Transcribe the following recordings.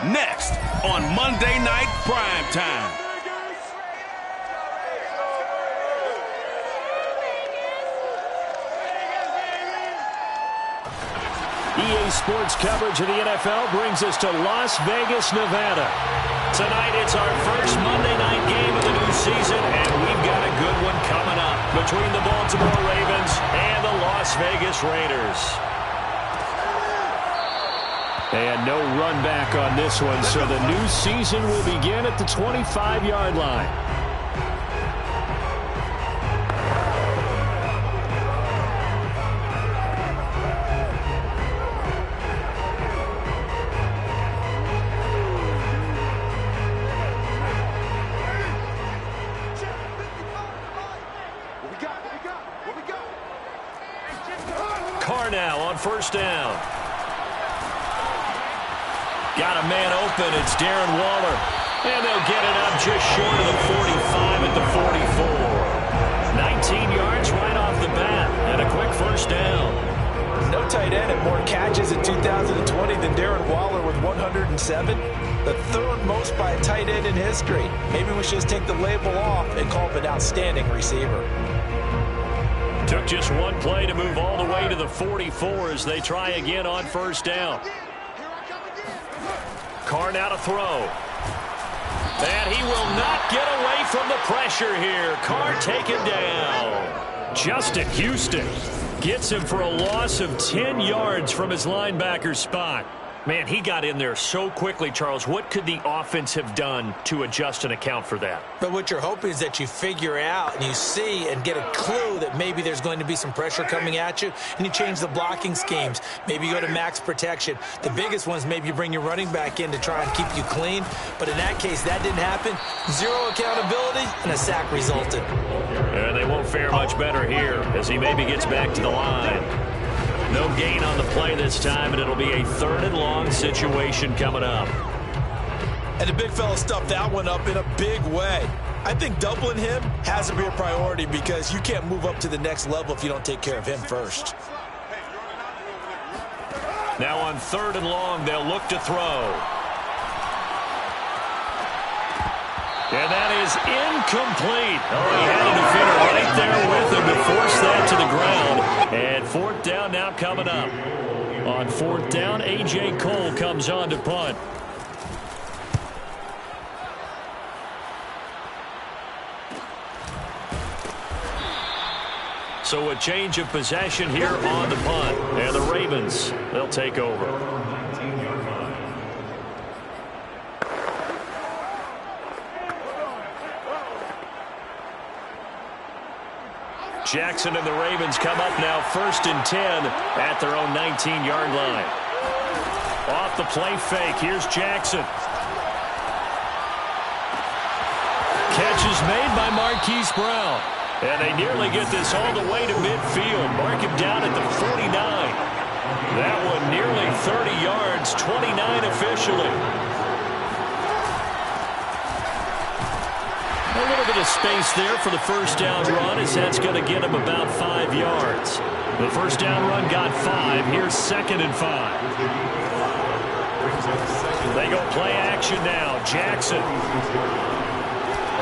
Next on Monday Night Primetime. EA Sports coverage of the NFL brings us to Las Vegas, Nevada. Tonight it's our first Monday night game of the new season, and we've got a good one coming up between the Baltimore Ravens and the Las Vegas Raiders. And no run back on this one, so the new season will begin at the 25-yard line. Now on first down. Got a man open. It's Darren Waller. And they'll get it up just short of the 45 at the 44. 19 yards right off the bat. And a quick first down. No tight end had more catches in 2020 than Darren Waller with 107. The third most by a tight end in history. Maybe we should just take the label off and call him an outstanding receiver. Took just one play to move all the way to the 44 as they try again on first down. Carr now to throw. And he will not get away from the pressure here. Carr taken down. Justin Houston gets him for a loss of 10 yards from his linebacker spot. Man, he got in there so quickly, Charles. What could the offense have done to adjust and account for that? But what you're hoping is that you figure out and you see and get a clue that maybe there's going to be some pressure coming at you, and you change the blocking schemes. Maybe you go to max protection. The biggest one is maybe you bring your running back in to try and keep you clean. But in that case, that didn't happen. Zero accountability, and a sack resulted. And they won't fare much better here as he maybe gets back to the line. No gain on the play this time, and it'll be a third and long situation coming up. And the big fella stuffed that one up in a big way. I think doubling him has to be a priority because you can't move up to the next level if you don't take care of him first. Now on third and long, they'll look to throw. And that is incomplete. Oh, he had a defender right there with him to force that to the ground. And fourth down now coming up. On fourth down, A.J. Cole comes on to punt. So a change of possession here on the punt. And the Ravens, they'll take over. Jackson and the Ravens come up now first and 10 at their own 19-yard line. Off the play fake, here's Jackson. Catch is made by Marquise Brown. And they nearly get this all the way to midfield. Mark him down at the 49. That one nearly 30 yards, 29 officially. A little bit of space there for the first down run as that's going to get him about 5 yards. The first down run got 5. Here's second and 5. They go play action now. Jackson.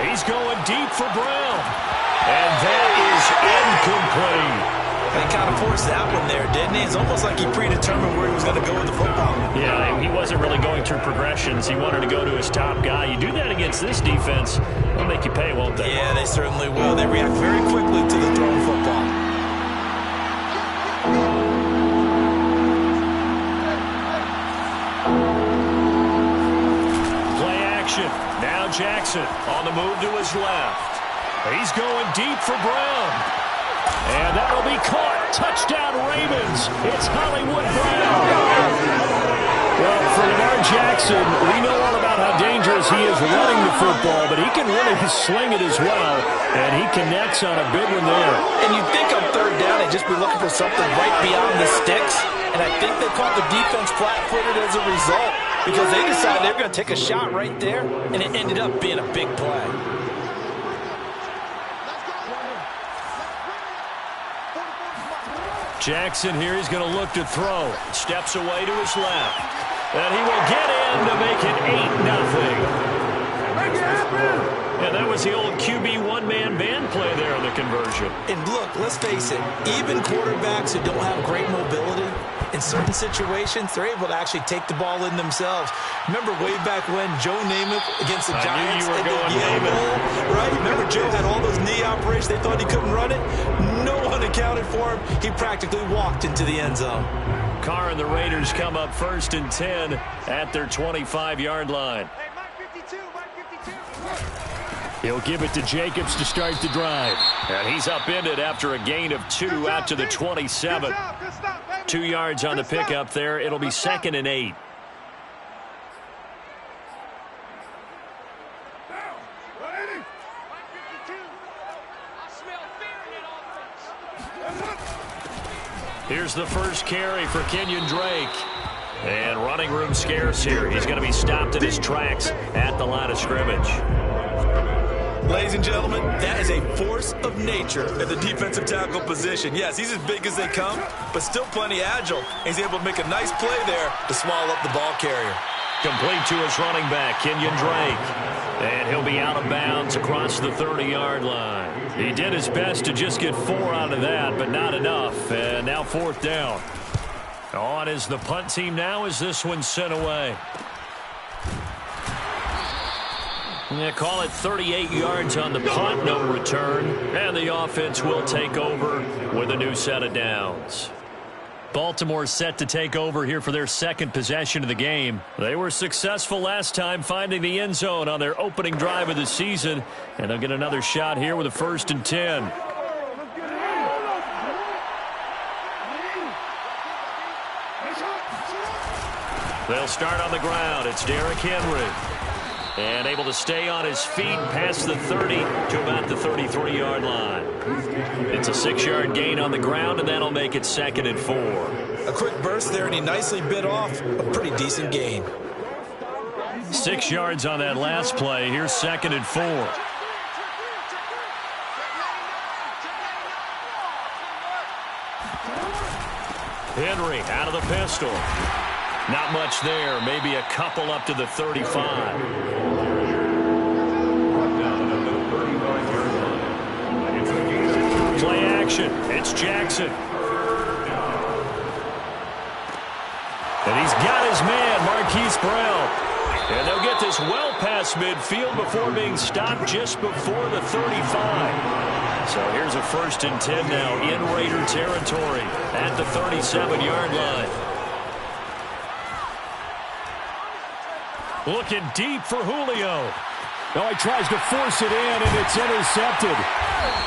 He's going deep for Brown. And that is incomplete. He kind of forced that one there, didn't he? It's almost like he predetermined where he was going to go with the football. Yeah, he wasn't really going through progressions. He wanted to go to his top guy. You do that against this defense, they'll make you pay, won't they? Yeah, they certainly will. They react very quickly to the thrown football. Play action. Now Jackson on the move to his left. He's going deep for Brown. And that'll be caught. Touchdown, Ravens. It's Hollywood Brown. Well, for Lamar Jackson, we know all about how dangerous he is running the football, but he can really sling it as well, and he connects on a big one there. And you'd think on third down they'd just be looking for something right beyond the sticks, and I think they caught the defense flat-footed as a result because they decided they were going to take a shot right there, and it ended up being a big play. Jackson here, he's going to look to throw. Steps away to his left. And he will get in to make it 8-0. And that was the old QB one-man band play there in the conversion. And look, let's face it, even quarterbacks who don't have great mobility, in certain situations, they're able to actually take the ball in themselves. Remember way back when Joe Namath against the Giants at the Yale Bowl, right? Remember Joe had all those knee operations. They thought he couldn't run it. No one accounted for him. He practically walked into the end zone. Carr and the Raiders come up 1st and 10 at their 25-yard line. He'll give it to Jacobs to start the drive. And he's upended after a gain of 2 out to the 27. 2 yards on the pickup there. It'll be 2nd and 8. Here's the first carry for Kenyon Drake. And running room scarce here. He's going to be stopped in his tracks at the line of scrimmage. Ladies and gentlemen, that is a force of nature at the defensive tackle position. Yes, he's as big as they come, but still plenty agile. He's able to make a nice play there to swallow up the ball carrier. Complete to his running back, Kenyon Drake. And he'll be out of bounds across the 30-yard line. He did his best to just get 4 out of that, but not enough. And now 4th down. On is the punt team now as this one's sent away. They call it 38 yards on the punt, no return. And the offense will take over with a new set of downs. Baltimore set to take over here for their second possession of the game. They were successful last time finding the end zone on their opening drive of the season. And they'll get another shot here with a 1st and 10. They'll start on the ground. It's Derrick Henry. And able to stay on his feet past the 30 to about the 33-yard line. It's a 6-yard gain on the ground, and that'll make it 2nd and 4. A quick burst there, and he nicely bit off a pretty decent gain. 6 yards on that last play. Here's 2nd and 4. Henry out of the pistol. Not much there. Maybe a couple up to the 35. Play action. It's Jackson. And he's got his man, Marquise Brown. And they'll get this well past midfield before being stopped just before the 35. So here's a 1st and 10 now in Raider territory at the 37-yard line. Looking deep for Julio. Oh, he tries to force it in, and it's intercepted.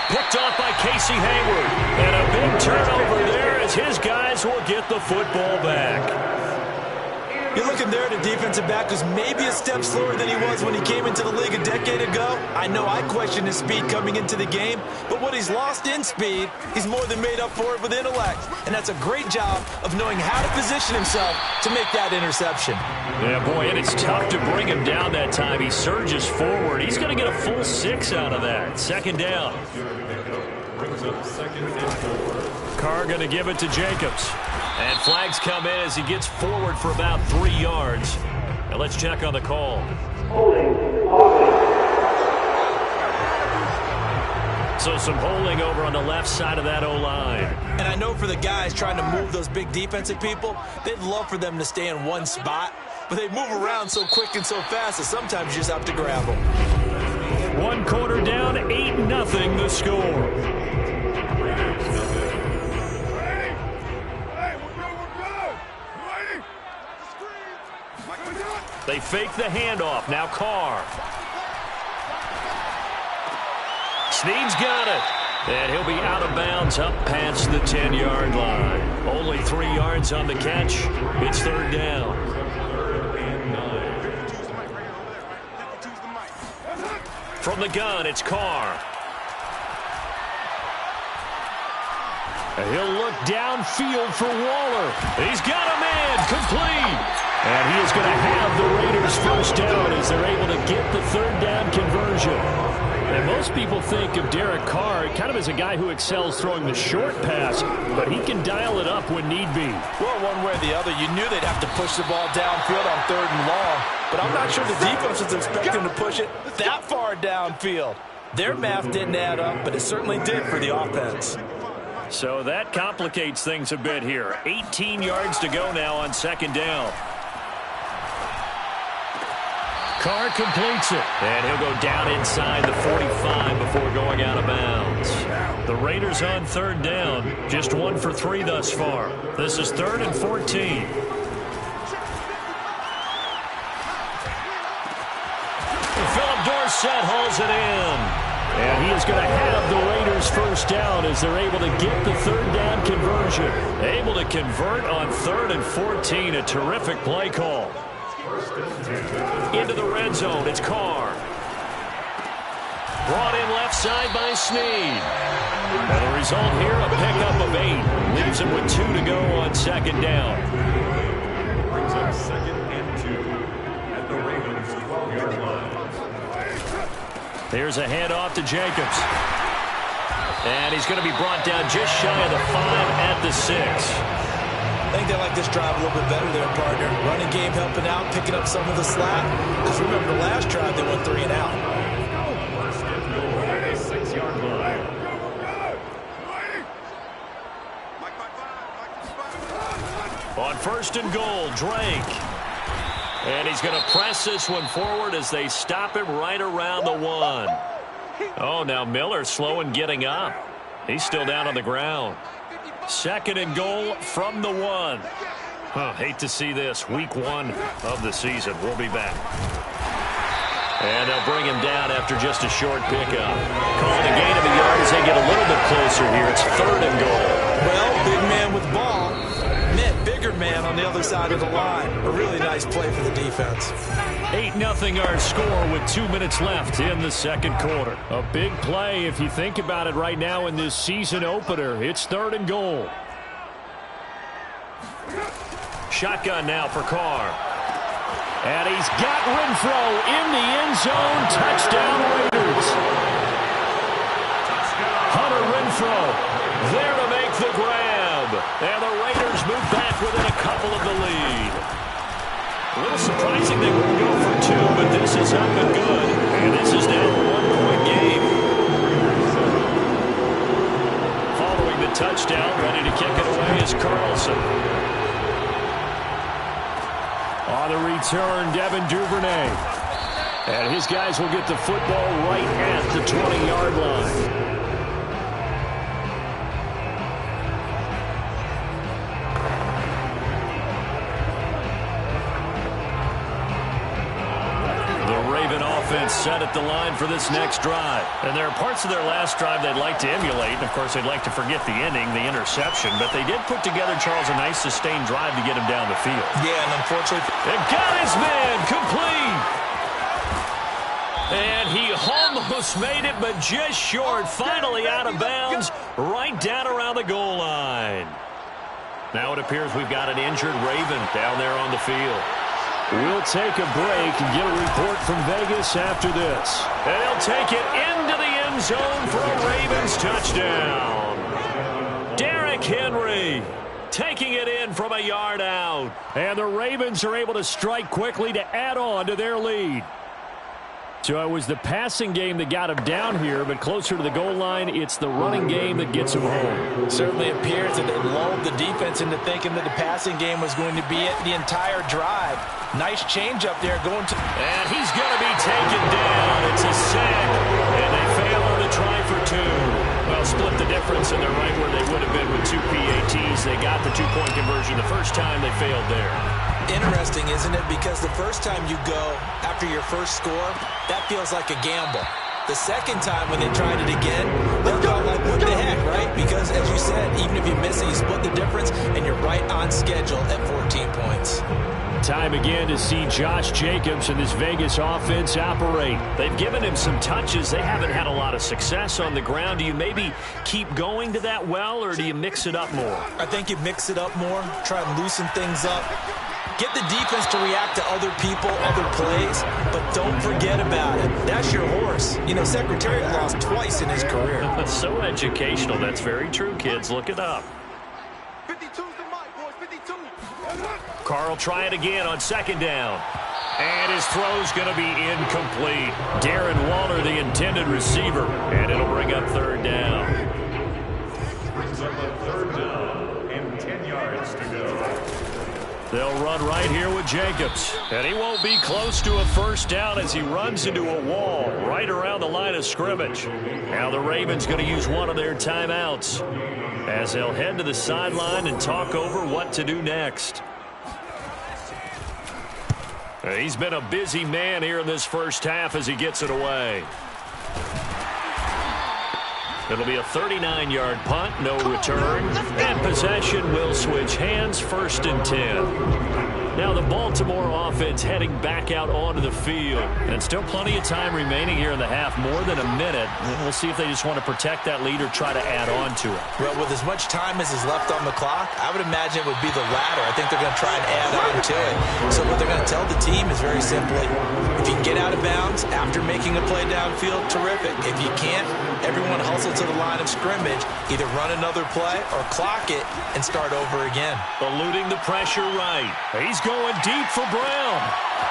Picked off by Casey Hayward. And a big turnover there as his guys will get the football back. You're looking there at a defensive back who's maybe a step slower than he was when he came into the league a decade ago. I know I questioned his speed coming into the game, but what he's lost in speed, he's more than made up for it with intellect. And that's a great job of knowing how to position himself to make that interception. Yeah, boy, and it's tough to bring him down that time. He surges forward. He's going to get a full 6 out of that. 2nd down. Carr going to give it to Jacobs. And flags come in as he gets forward for about 3 yards. Now let's check on the call. So some holding over on the left side of that O-line. And I know for the guys trying to move those big defensive people, they'd love for them to stay in one spot. But they move around so quick and so fast that sometimes you just have to grab them. 1 quarter down, 8-0 the score. They fake the handoff. Now Carr. Snead's got it. And he'll be out of bounds up past the 10-yard line. Only 3 yards on the catch. It's 3rd down. From the gun, it's Carr. And he'll look downfield for Waller. He's got a man. Complete. And he is going to have the Raiders first down as they're able to get the 3rd down conversion. And most people think of Derek Carr kind of as a guy who excels throwing the short pass, but he can dial it up when need be. Well, one way or the other, you knew they'd have to push the ball downfield on 3rd and long, but I'm not sure the defense was expecting to push it that far downfield. Their math didn't add up, but it certainly did for the offense. So that complicates things a bit here. 18 yards to go now on 2nd down. Carr completes it. And he'll go down inside the 45 before going out of bounds. The Raiders on 3rd down. Just 1 for 3 thus far. This is 3rd and 14. Philip Dorsett hauls it in. And he is going to have the Raiders first down as they're able to get the 3rd down conversion. Able to convert on 3rd and 14. A terrific play call. Into the red zone. It's Carr. Brought in left side by Snead. And the result here, a pickup of 8. Leaves him with 2 to go on 2nd down. Brings up 2nd and 2 at the Ravens 12-yard line. Here's a handoff to Jacobs. And he's going to be brought down just shy of the 5 at the 6. I think they like this drive a little bit better there, partner. Running game helping out, picking up some of the slack. Because remember, the last drive they went 3 and out. 6-yard line. On 1st and goal, Drake. And he's going to press this one forward as they stop him right around the 1. Oh, now Miller slow in getting up. He's still down on the ground. 2nd and goal from the 1. Hate to see this. Week 1 of the season. We'll be back. And they'll bring him down after just a short pickup. Calling a gain of a yard as they get a little bit closer here. It's 3rd and goal. Well, big man with ball meant bigger man on the other side of the line. A really nice play for the defense. 8-0 our score with 2 minutes left in the 2nd quarter. A big play if you think about it right now in this season opener. It's 3rd and goal. Shotgun now for Carr. And he's got Renfro in the end zone. Touchdown Raiders. Hunter Renfro there to make the grab. And the Raiders move back within a couple of the lead. A little surprising they wouldn't go for 2, but this is up and good. And this is now a 1-point game. Following the touchdown, ready to kick it away is Carlson. On the return, Devin Duvernay. And his guys will get the football right at the 20-yard line. Set at the line for this next drive. And there are parts of their last drive they'd like to emulate. And, of course, they'd like to forget the ending, the interception. But they did put together, Charles, a nice sustained drive to get him down the field. Yeah, and unfortunately... They got his man complete. And he almost made it, but just short. Finally out of bounds, right down around the goal line. Now it appears we've got an injured Raven down there on the field. We'll take a break and get a report from Vegas after this. And he'll take it into the end zone for a Ravens touchdown. Derrick Henry taking it in from a yard out. And the Ravens are able to strike quickly to add on to their lead. So it was the passing game that got him down here, but closer to the goal line, it's the running game that gets him home. It certainly appears that it lulled the defense into thinking that the passing game was going to be it the entire drive. Nice change up there going to... And he's going to be taken down. It's a sack, and they fail on the try for 2. Well, split the difference, and they're right where they would have been with 2 PATs. They got the 2-point conversion the first time. They failed there. Interesting, isn't it? Because the first time you go after your first score, that feels like a gamble. The second time when they tried it again, they felt like, what the heck, right? Because, as you said, even if you miss it, you split the difference, and you're right on schedule at 14 points. Time again to see Josh Jacobs and this Vegas offense operate. They've given him some touches. They haven't had a lot of success on the ground. Do you maybe keep going to that well, or do you mix it up more? I think you mix it up more, try to loosen things up. Get the defense to react to other people, other plays, but don't forget about it. That's your horse. You know, Secretariat lost twice in his career. So educational. That's very true, kids. Look it up. 52's the mic, boys. 52. Carr will try it again on second down. And his throw's going to be incomplete. Darren Waller, the intended receiver. And it'll bring up third down. Brings up a third down and 10 yards to go. They'll run right here with Jacobs. And he won't be close to a first down as he runs into a wall right around the line of scrimmage. Now the Ravens going to use one of their timeouts as they'll head to the sideline and talk over what to do next. He's been a busy man here in this first half as he gets it away. It'll be a 39-yard punt, no return, and possession will switch hands, 1st and 10. Now the Baltimore offense heading back out onto the field. And still plenty of time remaining here in the half, more than a minute. We'll see if they just want to protect that lead or try to add on to it. Well, with as much time as is left on the clock, I would imagine it would be the latter. I think they're going to try and add on to it. So what they're going to tell the team is very simply, if you can get out of bounds after making a play downfield, terrific. If you can't, everyone hustle to the line of scrimmage, either run another play or clock it and start over again. Eluding the pressure right. He's going deep for Brown.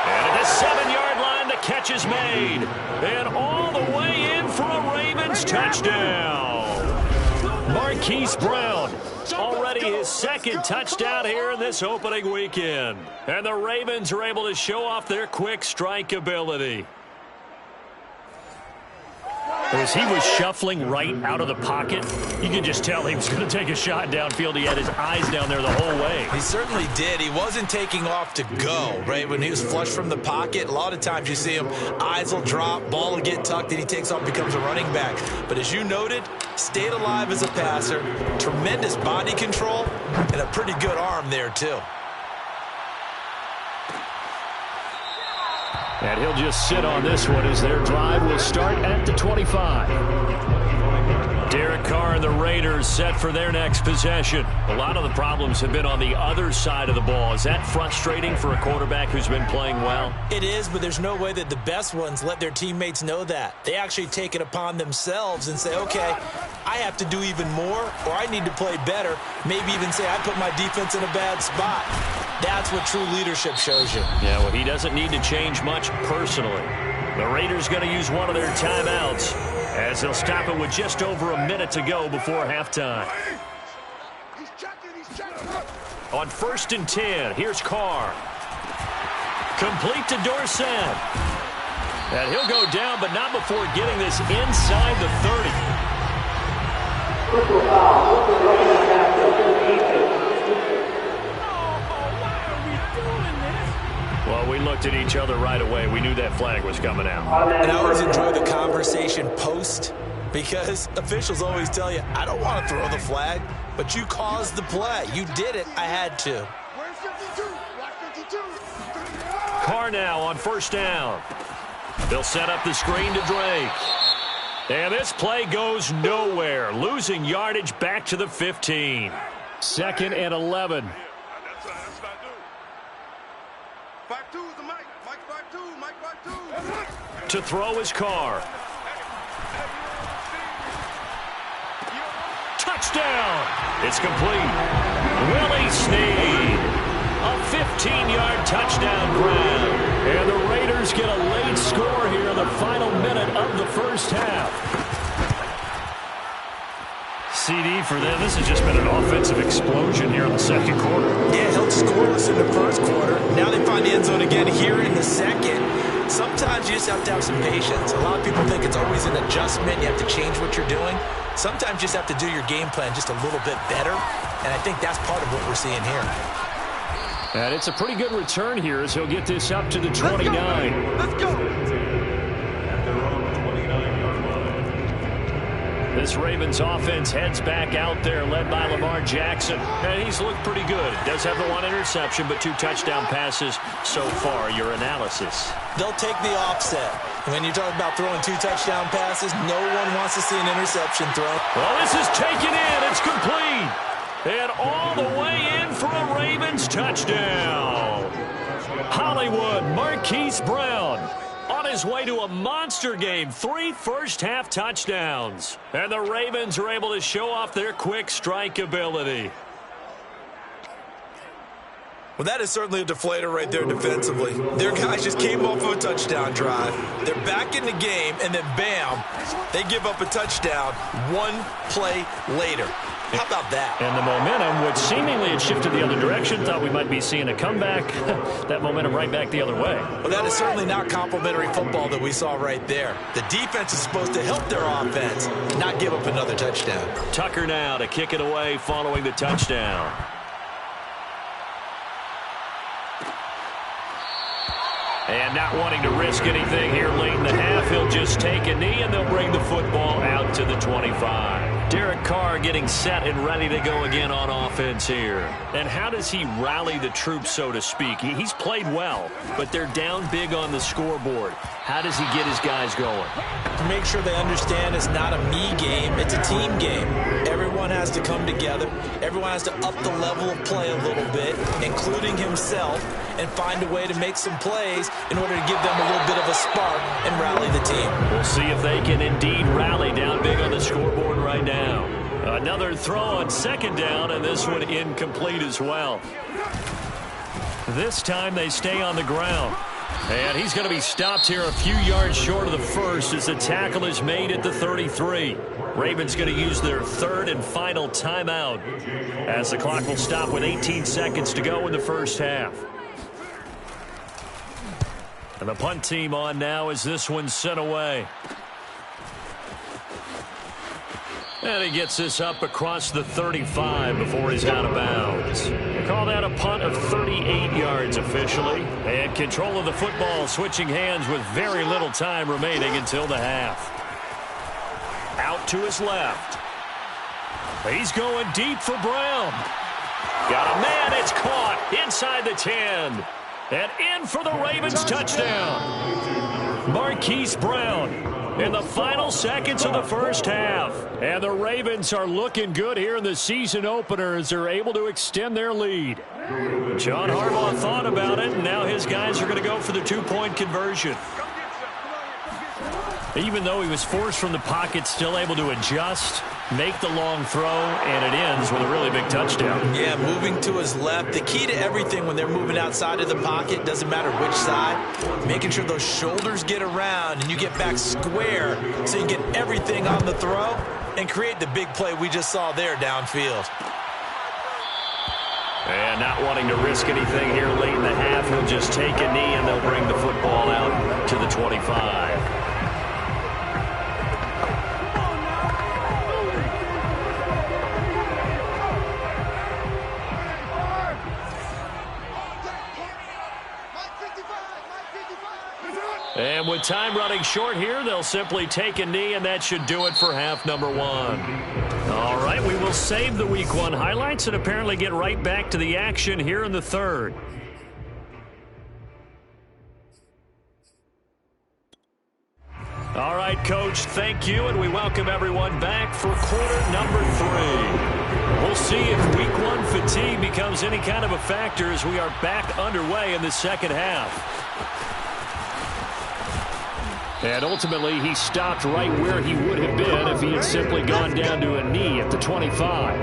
And at the 7-yard line, the catch is made. And all the way in for a Ravens touchdown. Marquise Brown, already his 2nd touchdown here in this opening weekend. And the Ravens are able to show off their quick strike ability. As he was shuffling right out of the pocket, you can just tell he was going to take a shot downfield. He had his eyes down there the whole way. He certainly did. He wasn't taking off to go, right? When he was flush from the pocket, a lot of times you see him, eyes will drop, ball will get tucked, and he takes off, becomes a running back. But as you noted, stayed alive as a passer, tremendous body control, and a pretty good arm there, too. And he'll just sit on this one as their drive will start at the 25. Derek Carr and the Raiders set for their next possession. A lot of the problems have been on the other side of the ball. Is that frustrating for a quarterback who's been playing well? It is, but there's no way that the best ones let their teammates know that. They actually take it upon themselves and say, okay, I have to do even more, or I need to play better. Maybe even say I put my defense in a bad spot. That's what true leadership shows you. Yeah, well, he doesn't need to change much personally. The Raiders going to use one of their timeouts as they'll stop it with just over a minute to go before halftime. On 1st and 10, here's Carr. Complete to Dorsett. And he'll go down, but not before getting this inside the 30. Well, we looked at each other right away. We knew that flag was coming out. And I always enjoy the conversation post because officials always tell you, I don't want to throw the flag, but you caused the play. You did it. I had to. Carr now on 1st down. They'll set up the screen to Drake. And this play goes nowhere. Losing yardage back to the 15. 2nd and 11. To throw is Carr. Touchdown! It's complete. Willie Snead. A 15-yard touchdown grab. And the Raiders get a late score here in the final minute of the first half. CD for them. This has just been an offensive explosion here in the 2nd quarter. Yeah, held scoreless in the 1st quarter. Now they find the end zone again here in the 2nd. Sometimes you just have to have some patience. A lot of people think it's always an adjustment. You have to change what you're doing. Sometimes you just have to do your game plan just a little bit better. And I think that's part of what we're seeing here. And it's a pretty good return here as he'll get this up to the 29. Let's go. This Ravens offense heads back out there, led by Lamar Jackson. And he's looked pretty good. Does have the 1 interception, but 2 touchdown passes so far. Your analysis? They'll take the offset. When you're talking about throwing 2 touchdown passes, no one wants to see an interception thrown. Well, this is taken in. It's complete. And all the way in for a Ravens touchdown. Hollywood, Marquise Brown. On his way to a monster game, 3 first-half touchdowns. And the Ravens are able to show off their quick strike ability. Well, that is certainly a deflator right there defensively. Their guys just came off of a touchdown drive. They're back in the game, and then bam, they give up a touchdown 1 play later. How about that? And the momentum, which seemingly had shifted the other direction, thought we might be seeing a comeback. That momentum right back the other way. Well, that is certainly not complimentary football that we saw right there. The defense is supposed to help their offense, not give up another touchdown. Tucker now to kick it away following the touchdown. And not wanting to risk anything here late in the half, he'll just take a knee, and they'll bring the football out to the 25. Derek Carr getting set and ready to go again on offense here. And how does he rally the troops, so to speak? He's played well, but they're down big on the scoreboard. How does he get his guys going? To make sure they understand it's not a me game, it's a team game. Everyone has to come together. Everyone has to up the level of play a little bit, including himself, and find a way to make some plays in order to give them a little bit of a spark and rally the team. We'll see if they can indeed rally down big on the scoreboard right now. Another throw on second down, and this one incomplete as well. This time they stay on the ground. And he's going to be stopped here a few yards short of the first as the tackle is made at the 33. Ravens going to use their third and final timeout as the clock will stop with 18 seconds to go in the first half. And the punt team on now as this one's sent away. And he gets this up across the 35 before he's out of bounds. They call that a punt of 38 yards officially. And control of the football switching hands with very little time remaining until the half. Out to his left. He's going deep for Brown. Got a man, it's caught inside the 10. And in for the Ravens touchdown. Marquise Brown in the final seconds of the first half. And the Ravens are looking good here in the season opener as they're able to extend their lead. John Harbaugh thought about it, and now his guys are going to go for the two-point conversion. Even though he was forced from the pocket, still able to adjust, make the long throw, and it ends with a really big touchdown. Yeah, moving to his left. The key to everything when they're moving outside of the pocket, doesn't matter which side, making sure those shoulders get around and you get back square so you get everything on the throw and create the big play we just saw there downfield. And not wanting to risk anything here late in the half, he'll just take a knee and they'll bring the football out to the 25. And with time running short here, they'll simply take a knee, and that should do it for half number one. All right, we will save the Week 1 highlights and apparently get right back to the action here in the third. All right, Coach, thank you, and we welcome everyone back for quarter number 3. We'll see if Week 1 fatigue becomes any kind of a factor as we are back underway in the second half. And ultimately, he stopped right where he would have been if he had simply gone down to a knee at the 25.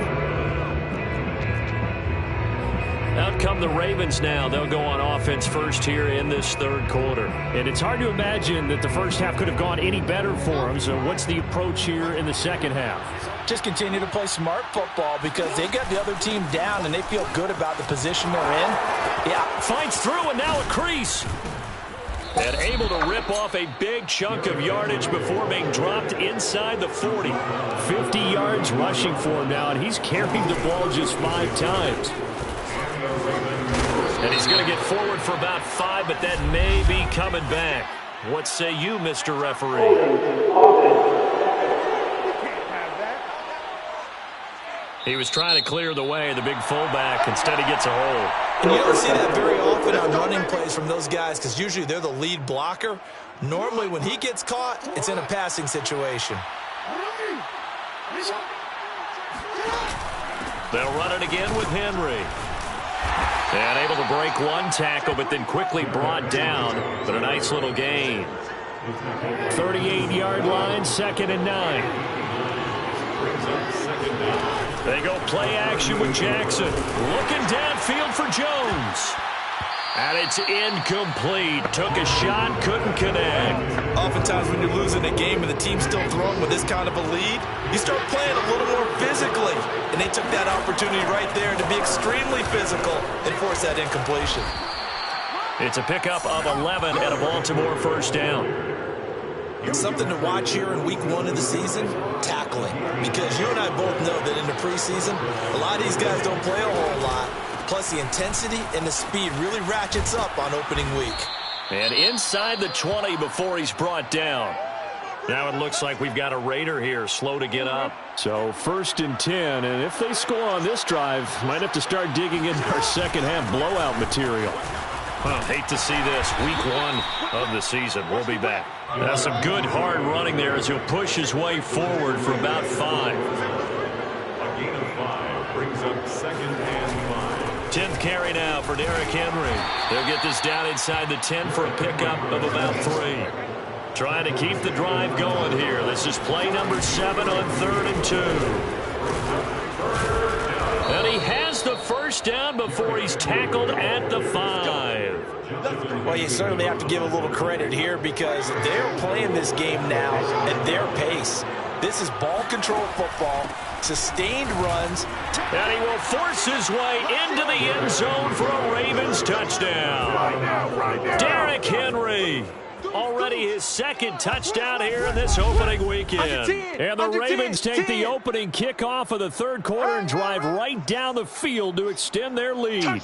Out come the Ravens now. They'll go on offense first here in this third quarter. And it's hard to imagine that the first half could have gone any better for them. So what's the approach here in the second half? Just continue to play smart football because they got the other team down and they feel good about the position they're in. Yeah, finds through and now a crease. And able to rip off a big chunk of yardage before being dropped inside the 40. 50 yards rushing for him now, and he's carried the ball just 5 times. And he's going to get forward for about 5, but that may be coming back. What say you, Mr. Referee? He was trying to clear the way, the big fullback. Instead, he gets a hold. And you don't see that very often on running plays from those guys because usually they're the lead blocker. Normally, when he gets caught, it's in a passing situation. They'll run it again with Henry. And able to break one tackle, but then quickly brought down. But a nice little gain. 38-yard line, 2nd and 9. They go play action with Jackson. Looking downfield for Jones. And it's incomplete. Took a shot, couldn't connect. Oftentimes when you're losing a game and the team's still throwing with this kind of a lead, you start playing a little more physically. And they took that opportunity right there to be extremely physical and force that incompletion. It's a pickup of 11 and a Baltimore first down. Something to watch here in week 1 of the season, tackling. Because you and I both know that in the preseason, a lot of these guys don't play a whole lot. Plus, the intensity and the speed really ratchets up on opening week. And inside the 20 before he's brought down. Now it looks like we've got a Raider here, slow to get up. So 1st and 10, and if they score on this drive, might have to start digging into our second half blowout material. Well, hate to see this. Week 1 of the season. We'll be back. That's some good hard running there as he'll push his way forward for about 5. A gain of 5 brings up 2nd and 5. 10th carry now for Derrick Henry. They'll get this down inside the 10 for a pickup of about 3. Trying to keep the drive going here. This is play number 7 on 3rd and 2. And he has the first down before he's tackled at the 5. Well, you certainly have to give a little credit here because they're playing this game now at their pace. This is ball control football, sustained runs. And he will force his way into the end zone for a Ravens touchdown. Derrick Henry. Already his 2nd touchdown here in this opening weekend. And the Ravens take the opening kickoff of the 3rd quarter and drive right down the field to extend their lead.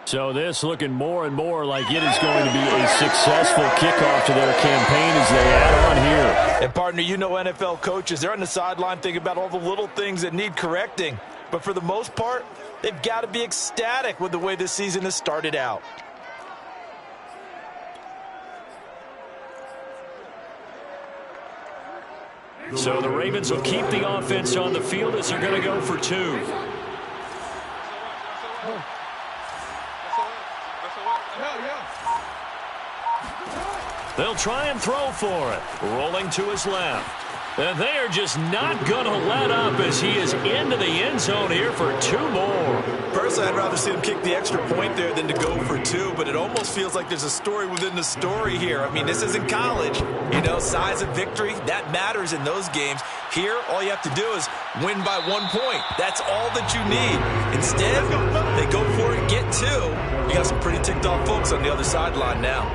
So this looking more and more like it is going to be a successful kickoff to their campaign as they add on here. And partner, you know NFL coaches, they're on the sideline thinking about all the little things that need correcting. But for the most part, they've got to be ecstatic with the way this season has started out. So the Ravens will keep the offense on the field as they're going to go for 2. They'll try and throw for it. Rolling to his left. And they are just not going to let up as he is into the end zone here for 2 more. Personally, I'd rather see him kick the extra point there than to go for 2, but it almost feels like there's a story within the story here. I mean, this isn't college. You know, size of victory, that matters in those games. Here, all you have to do is win by 1 point. That's all that you need. Instead, they go for it, get 2. You got some pretty ticked off folks on the other sideline now.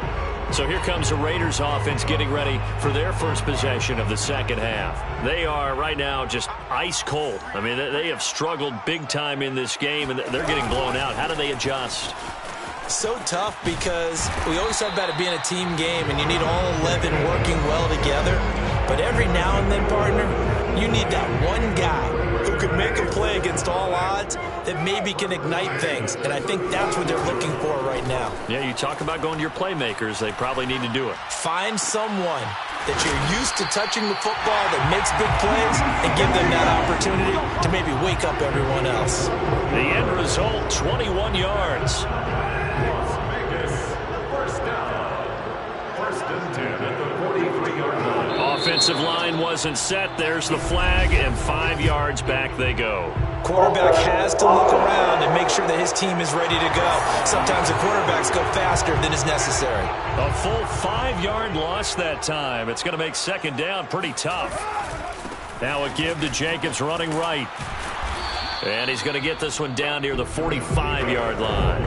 So here comes the Raiders offense getting ready for their first possession of the second half. They are right now just ice cold. I mean, they have struggled big time in this game, and they're getting blown out. How do they adjust? So tough because we always talk about it being a team game, and you need all 11 working well together. But every now and then, partner, you need that one guy who could make a play against all odds that maybe can ignite things. And I think that's what they're looking for right now. Yeah, you talk about going to your playmakers. They probably need to do it. Find someone that you're used to touching the football that makes big plays and give them that opportunity to maybe wake up everyone else. The end result, 21 yards. Las Vegas, first down. 1st and 10 at the 43-yard line. Offensive line wasn't set. There's the flag, and 5 yards back they go. Quarterback has to look around and make sure that his team is ready to go. Sometimes the quarterbacks go faster than is necessary. A full 5-yard loss that time. It's going to make second down pretty tough. Now a give to Jacobs running right. And he's going to get this one down near the 45-yard line.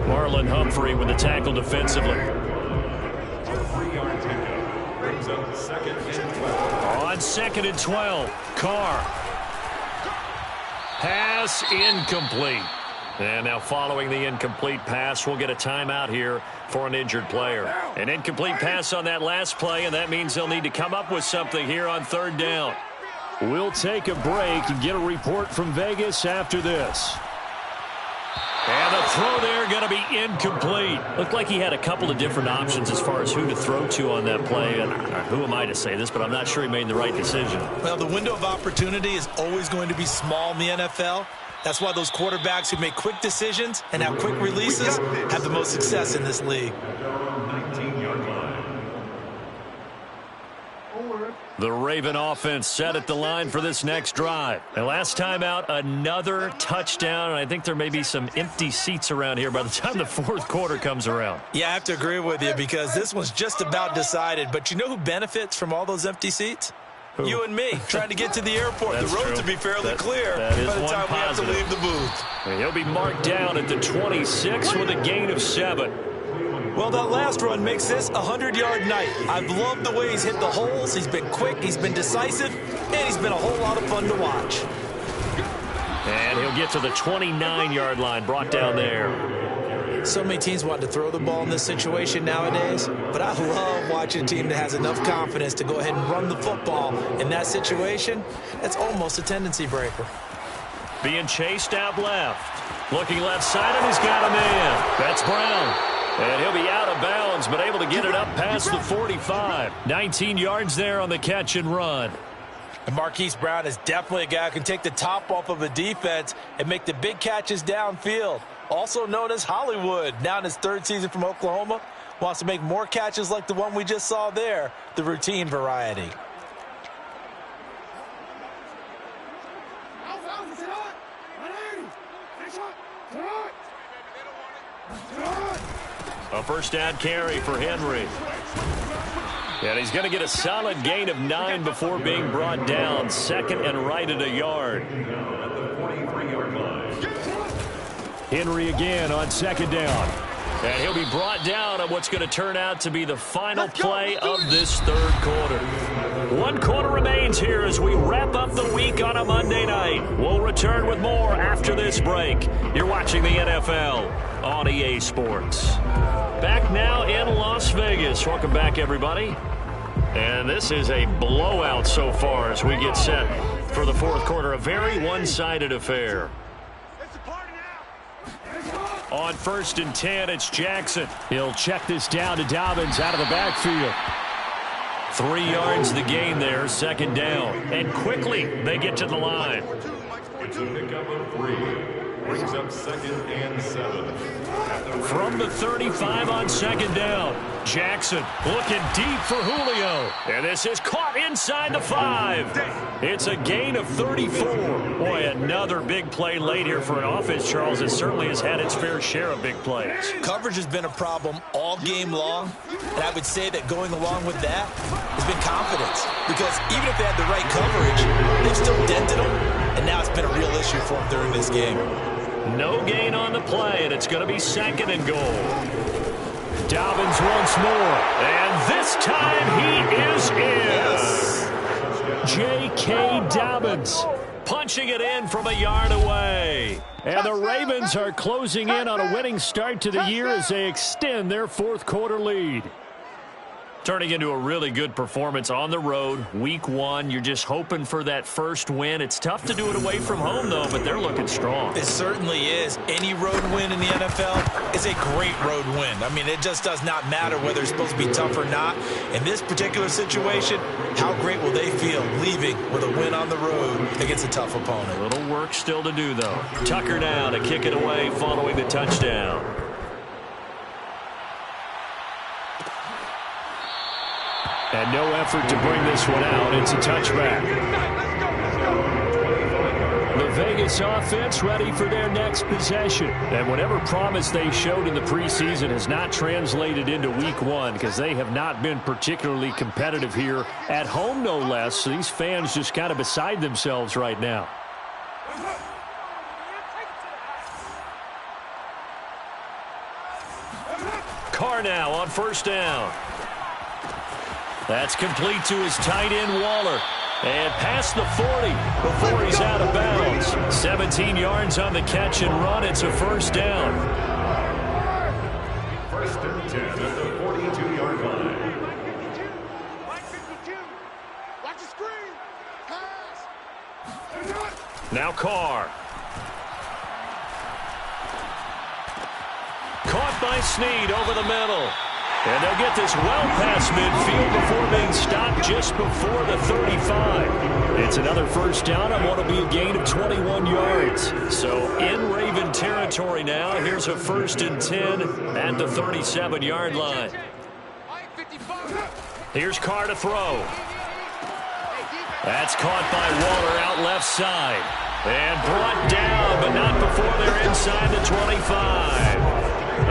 Marlon Humphrey with the tackle defensively. A 3-yard pickup brings up 2nd and 12. On 2nd and 12, Carr. Pass incomplete. And now following the incomplete pass, we'll get a timeout here for an injured player. An incomplete pass on that last play, and that means they'll need to come up with something here on 3rd down. We'll take a break and get a report from Vegas after this. And the throw there going to be incomplete. Looked like he had a couple of different options as far as who to throw to on that play. And who am I to say this, but I'm not sure he made the right decision. Well, the window of opportunity is always going to be small in the NFL. That's why those quarterbacks who make quick decisions and have quick releases have the most success in this league. 19-yard line. The Raven offense set at the line for this next drive. And last time out, another touchdown. And I think there may be some empty seats around here by the time the fourth quarter comes around. Yeah, I have to agree with you because this one's just about decided. But you know who benefits from all those empty seats? Who? You and me, trying to get to the airport. The roads will be fairly clear that is by the one time we have to positive. leave the booth. And he'll be marked down at the 26 with a gain of 7. Well, that last run makes this a 100-yard night. I've loved the way he's hit the holes. He's been quick, he's been decisive, and he's been a whole lot of fun to watch. And he'll get to the 29-yard line, brought down there. So many teams want to throw the ball in this situation nowadays, but I love watching a team that has enough confidence to go ahead and run the football. In that situation, that's almost a tendency breaker. Being chased out left. Looking left side, and he's got a man. That's Brown. And he'll be out of bounds, but able to get it up past the 45. 19 yards there on the catch and run. And Marquise Brown is definitely a guy who can take the top off of a defense and make the big catches downfield. Also known as Hollywood, now in his third season from Oklahoma, wants to make more catches like the one we just saw there, the routine variety. A first down carry for Henry. And he's going to get a solid gain of 9 before being brought down. Second and right at a yard. At the 43-yard line. Henry again on second down. And he'll be brought down on what's going to turn out to be the final play of this third quarter. 1 quarter remains here as we wrap up the week on a Monday night. We'll return with more after this break. You're watching the NFL on EA Sports. Back now in Las Vegas. Welcome back, everybody. And this is a blowout so far as we get set for the fourth quarter. A very one-sided affair. On 1st and 10, it's Jackson. He'll check this down to Dobbins out of the backfield. 3 yards the gain there, second down. And quickly they get to the line. It's a pickup of 3. Brings up 2nd and 7. From the 35 on second down, Jackson looking deep for Julio. And this is caught inside the 5. It's a gain of 34. Boy, another big play late here for an offense, Charles, that certainly has had its fair share of big plays. Coverage has been a problem all game long, and I would say that going along with that has been confidence. Because even if they had the right coverage, they've still dented them, and now it's been a real issue for them during this game. No gain on the play, and it's going to be 2nd and goal. Dobbins once more, and this time he is in. J.K. Dobbins punching it in from a yard away. And the Ravens are closing in on a winning start to the year as they extend their fourth quarter lead. Turning into a really good performance on the road, week 1. You're just hoping for that first win. It's tough to do it away from home, though, but they're looking strong. It certainly is. Any road win in the NFL is a great road win. I mean, it just does not matter whether it's supposed to be tough or not. In this particular situation, how great will they feel leaving with a win on the road against a tough opponent? A little work still to do, though. Tucker now to kick it away following the touchdown. And no effort to bring this one out. It's a touchback. The Vegas offense ready for their next possession. And whatever promise they showed in the preseason has not translated into week 1 because they have not been particularly competitive here at home, no less. So these fans just kind of beside themselves right now. Carr now on first down. That's complete to his tight end, Waller. And past the 40 before he's out of bounds. 17 yards on the catch and run. It's a first down. 1st and 10 at the 42-yard line. Watch the screen. Pass. Now Carr. Caught by Snead over the middle. And they'll get this well past midfield before being stopped just before the 35. It's another first down on what will be a gain of 21 yards. So in Raven territory now, here's a 1st and 10 at the 37-yard line. Here's Carr to throw. That's caught by Waller out left side. And brought down, but not before they're inside the 25.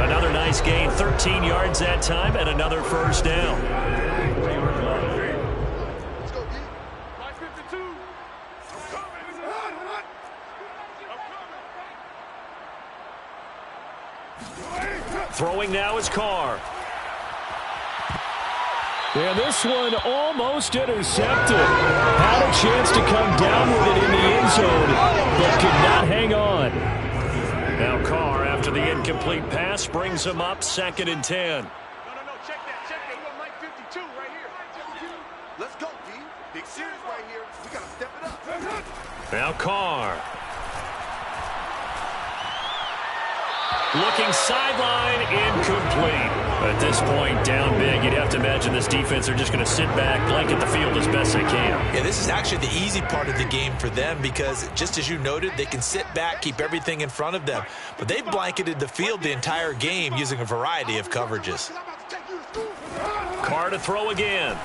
Another nice gain, 13 yards that time, and another first down. Let's go, D. 52. I'm coming. Throwing now is Carr. And this one almost intercepted. Had a chance to come down with it in the end zone, but could not hang on. Now Carr, after the incomplete pass, brings him up 2nd and 10. No, check that. We're on Mike 52 right here. Let's go, D. Big series right here. We got to step it up. Now Carr. Looking sideline, incomplete. At this point, down big, you'd have to imagine this defense are just going to sit back, blanket the field as best they can. Yeah, this is actually the easy part of the game for them because, just as you noted, they can sit back, keep everything in front of them. But they've blanketed the field the entire game using a variety of coverages. Carr to throw again.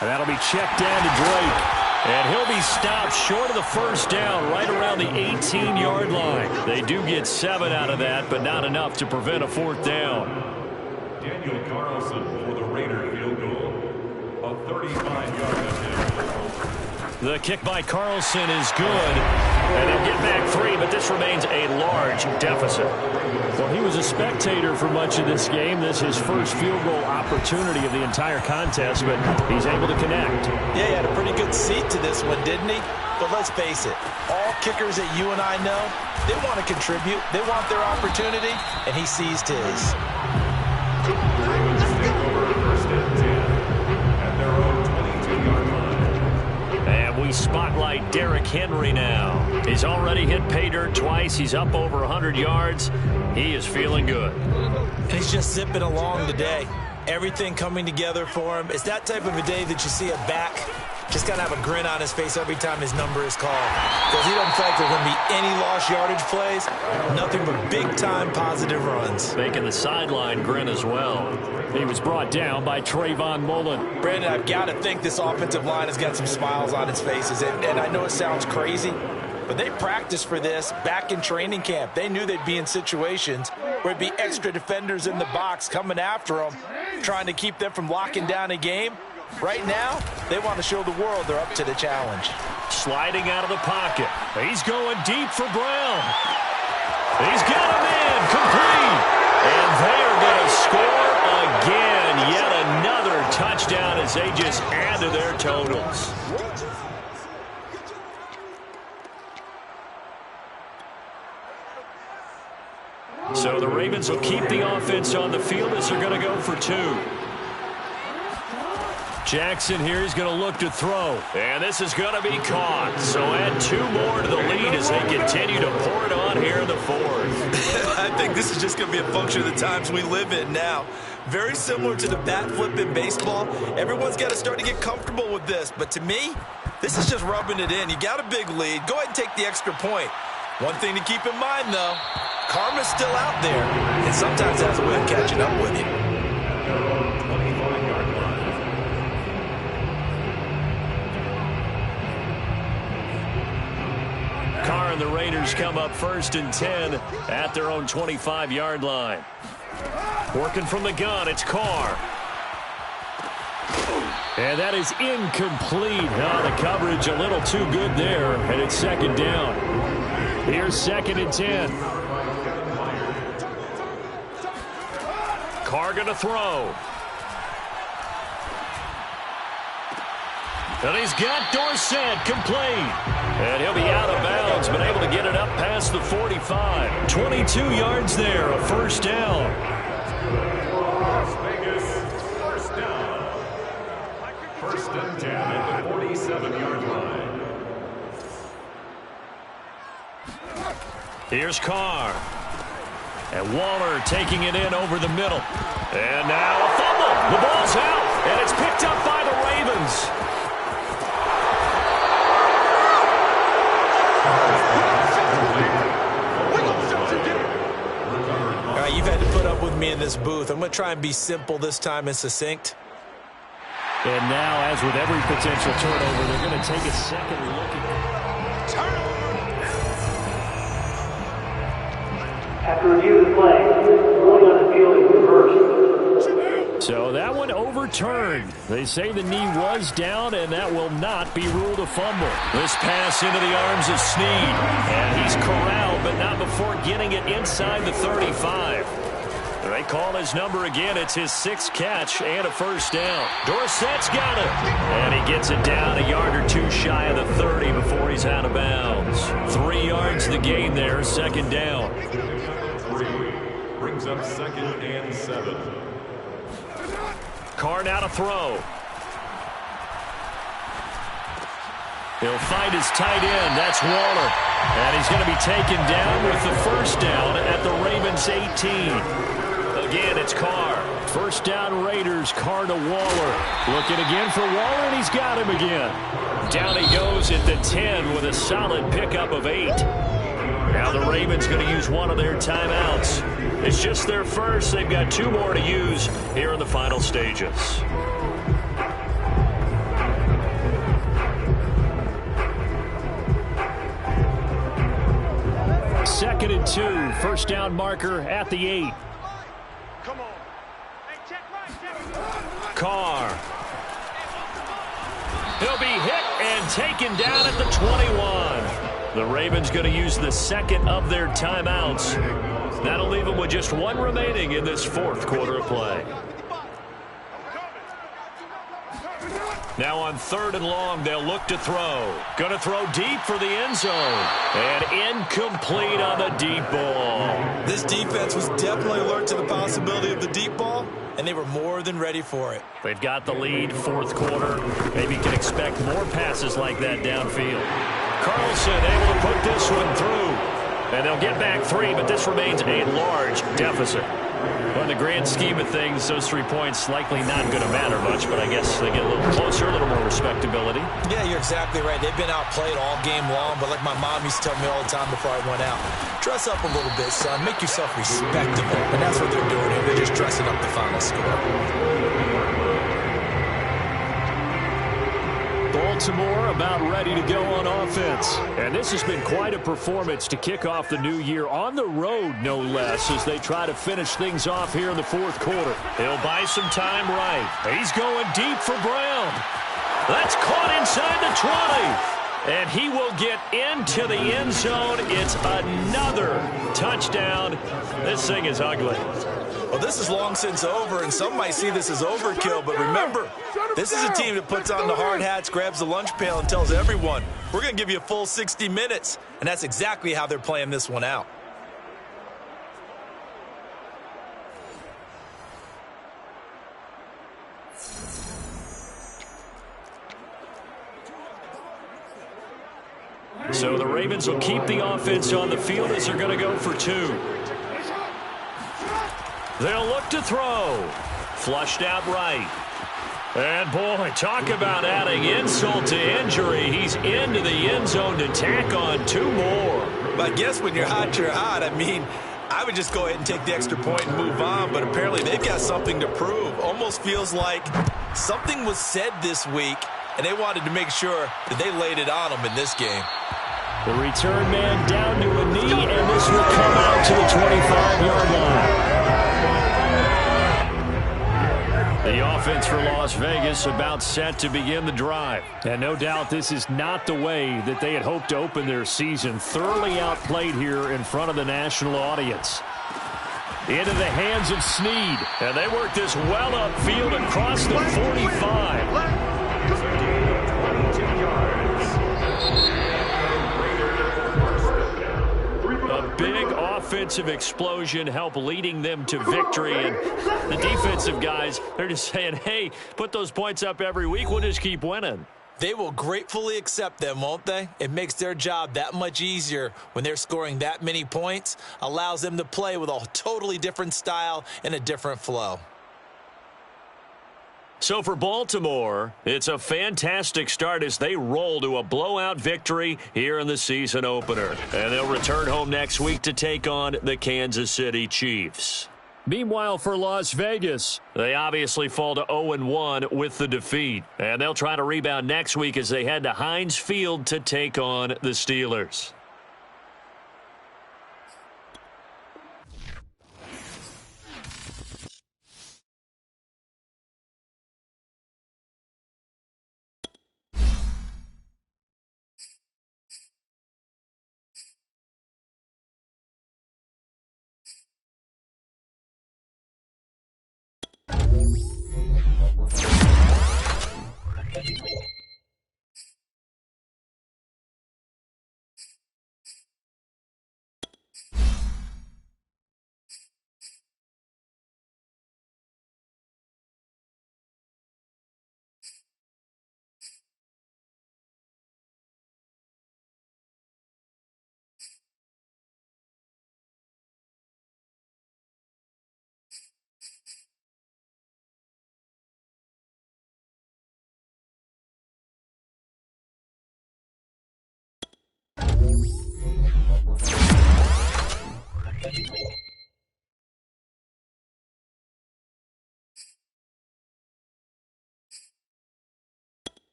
And that'll be checked down to Drake. And he'll be stopped short of the first down right around the 18-yard line. They do get 7 out of that, but not enough to prevent a 4th down. Daniel Carlson for the Raider field goal. A 35-yard attempt. The kick by Carlson is good. And they'll get back 3, but this remains a large deficit. Well, he was a spectator for much of this game. This is his first field goal opportunity of the entire contest, but he's able to connect. Yeah, he had a pretty good seat to this one, didn't he? But let's face it, all kickers that you and I know, they want to contribute. They want their opportunity, and he seized his. Ravens take over 1st and 10 at their own 22-yard line. And we spotlight Derrick Henry now. He's already hit pay dirt twice. He's up over 100 yards. He is feeling good. And he's just zipping along today. Everything coming together for him. It's that type of a day that you see a back just got to have a grin on his face every time his number is called. Because he doesn't feel like there's going to be any lost yardage plays. Nothing but big-time positive runs. Making the sideline grin as well. He was brought down by Trayvon Mullen. Brandon, I've got to think this offensive line has got some smiles on its faces. And I know it sounds crazy, but they practiced for this back in training camp. They knew they'd be in situations where it'd be extra defenders in the box coming after them, trying to keep them from locking down a game. Right now, they want to show the world they're up to the challenge. Sliding out of the pocket. He's going deep for Brown. He's got him in, complete. And they are going to score again. Yet another touchdown as they just add to their totals. So the Ravens will keep the offense on the field as they're going to go for 2. Jackson here is going to look to throw. And this is going to be caught. So add 2 more to the lead as they continue to pour it on here in the 4th. I think this is just going to be a function of the times we live in now. Very similar to the bat flip in baseball. Everyone's got to start to get comfortable with this. But to me, this is just rubbing it in. You got a big lead. Go ahead and take the extra point. One thing to keep in mind, though, karma's still out there. And sometimes that's a way of catching up with you. Carr and the Raiders come up 1st and 10 at their own 25-yard line. Working from the gun, it's Carr. And that is incomplete. Oh, the coverage a little too good there, and it's 2nd down. Here's 2nd and 10. Carr going to throw. And he's got Dorsett complete. And he'll be out of bounds, but able to get it up past the 45. 22 yards there, a 1st down. Las Vegas, 1st down. 1st and 10 at the 47-yard line. Here's Carr. And Waller taking it in over the middle. And now a fumble. The ball's out, and it's picked up by the Ravens. All right, you've had to put up with me in this booth. I'm going to try and be simple this time and succinct. And now, as with every potential turnover, they're going to take a second look at it. After review of the play, ruling on the field is reversed. So that one overturned. They say the knee was down, and that will not be ruled a fumble. This pass into the arms of Snead. And he's corralled, but not before getting it inside the 35. They call his number again. It's his 6th catch and a first down. Dorsett's got it. And he gets it down a yard or two shy of the 30 before he's out of bounds. 3 yards the gain there, second down. 3 brings up 2nd and 7. Carr now to throw. He'll find his tight end. That's Waller. And he's going to be taken down with the first down at the Ravens 18. Again, it's Carr. First down Raiders, Carr to Waller. Looking again for Waller, and he's got him again. Down he goes at the 10 with a solid pickup of 8. Now the Ravens going to use one of their timeouts. It's just their first. They've got 2 more to use here in the final stages. Second and 2, first down marker at the 8. Come on. Hey, check right. Carr. He'll be hit and taken down at the 21. The Ravens going to use the second of their timeouts. That'll leave them with just 1 remaining in this 4th quarter of play. Now on 3rd and long, they'll look to throw. Going to throw deep for the end zone. And incomplete on the deep ball. This defense was definitely alert to the possibility of the deep ball, and they were more than ready for it. They've got the lead, 4th quarter. Maybe can expect more passes like that downfield. Carlson able to put this one through. And they'll get back 3, but this remains a large deficit. Well, in the grand scheme of things, those 3 points likely not going to matter much, but I guess they get a little closer, a little more respectability. Yeah, you're exactly right. They've been outplayed all game long, but like my mom used to tell me all the time before I went out, dress up a little bit, son. Make yourself respectable. And that's what they're doing here. They're just dressing up the final score. Baltimore about ready to go on offense. And this has been quite a performance to kick off the new year on the road, no less, as they try to finish things off here in the 4th quarter. He'll buy some time right. He's going deep for Brown. That's caught inside the 20. And he will get into the end zone. It's another touchdown. This thing is ugly. Well, this is long since over, and some might see this as overkill, but remember, this is a team that puts on the hard hats, grabs the lunch pail, and tells everyone, we're going to give you a full 60 minutes, and that's exactly how they're playing this one out. So the Ravens will keep the offense on the field as they're going to go for 2. They'll look to throw. Flushed out right. And, boy, talk about adding insult to injury. He's into the end zone to tack on 2 more. But I guess when you're hot, you're hot. I mean, I would just go ahead and take the extra point and move on, but apparently they've got something to prove. Almost feels like something was said this week, and they wanted to make sure that they laid it on them in this game. The return man down to a knee, and this will come out to the 25-yard line. The offense for Las Vegas about set to begin the drive. And no doubt this is not the way that they had hoped to open their season. Thoroughly outplayed here in front of the national audience. Into the hands of Snead. And they work this well upfield across the 45. A big offensive explosion helped leading them to victory. And the defensive guys, they're just saying, hey, put those points up every week. We'll just keep winning. They will gratefully accept them, won't they? It makes their job that much easier when they're scoring that many points. Allows them to play with a totally different style and a different flow. So for Baltimore, it's a fantastic start as they roll to a blowout victory here in the season opener. And they'll return home next week to take on the Kansas City Chiefs. Meanwhile, for Las Vegas, they obviously fall to 0-1 with the defeat. And they'll try to rebound next week as they head to Heinz Field to take on the Steelers.